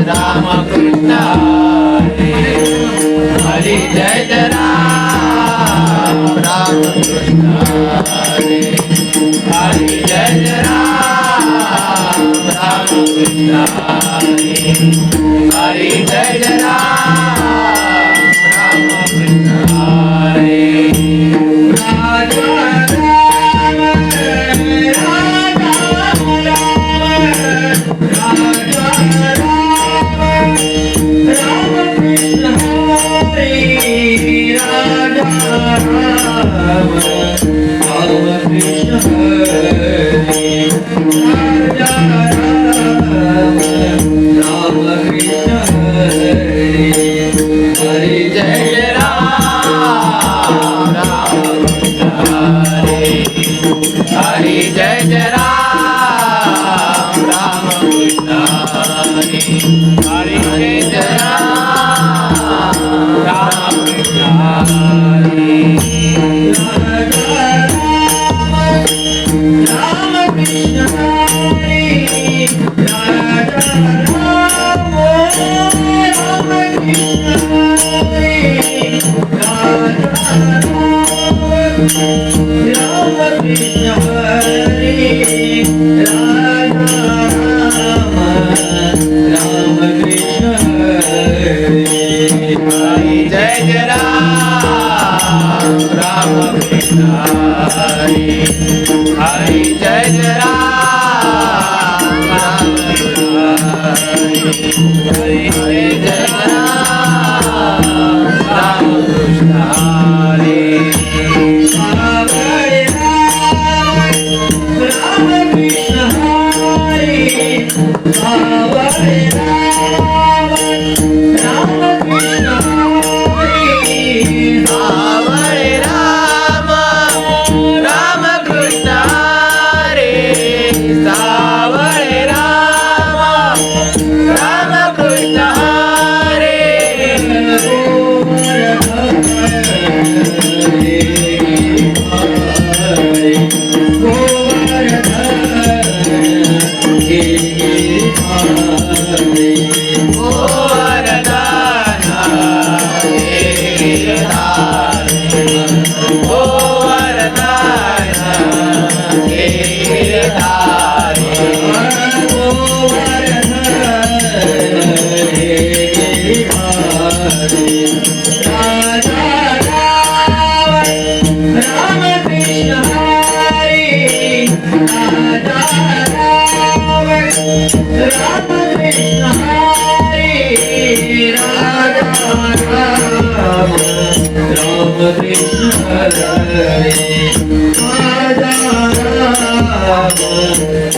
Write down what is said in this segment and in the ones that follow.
Ram Krishna Hare Hare Jai Jai Ram Ram Krishna Hare Hare Jai Jai Ram Ram Krishna Hare Hare Jai Jai Ram Ram Krishna Hare Raja Ram Hare Jai Jai Ram Ram Krishna Hare Hare Jai Jai Ram Ram Krishna Hare Ram Krishna Hare Ram Krishna Hare Jai Jai Ram Ram Krishna Hare Hare Jai Jai Ram Ram Krishna Hare Hare Jai Ram Ram Krishna Hare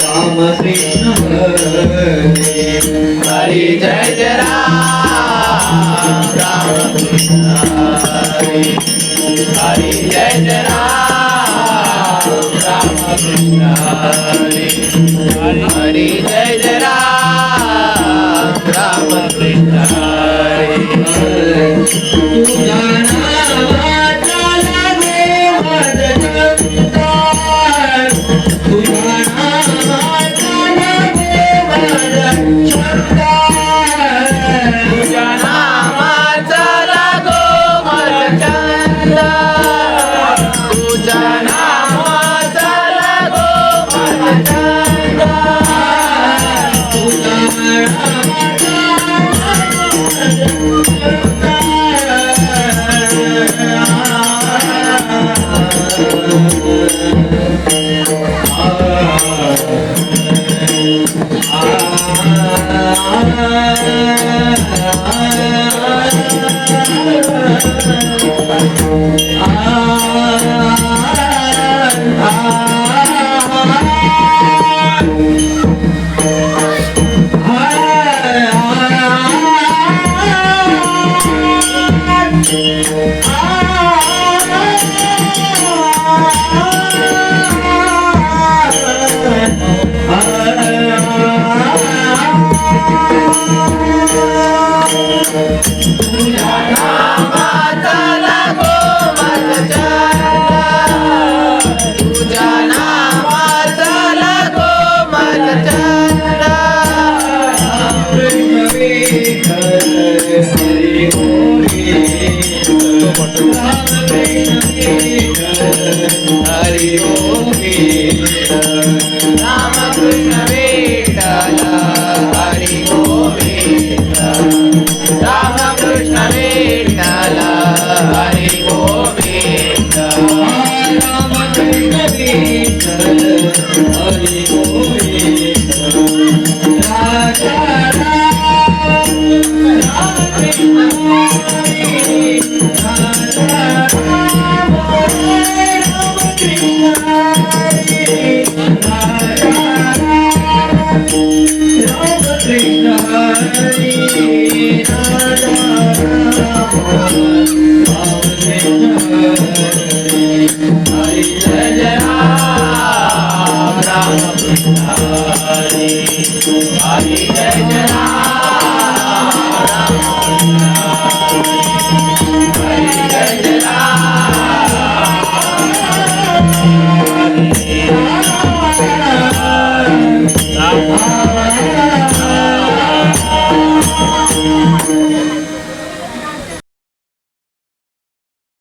Ram Krishna Hare Hare Jai Jai Ram Ram Krishna Hare Hare Jai Jai Ram Ram Krishna Hare Hare Jai Jai Ram Ram Krishna Hare Hari Hari Jai Jai Ram Hari Jai Jai Ram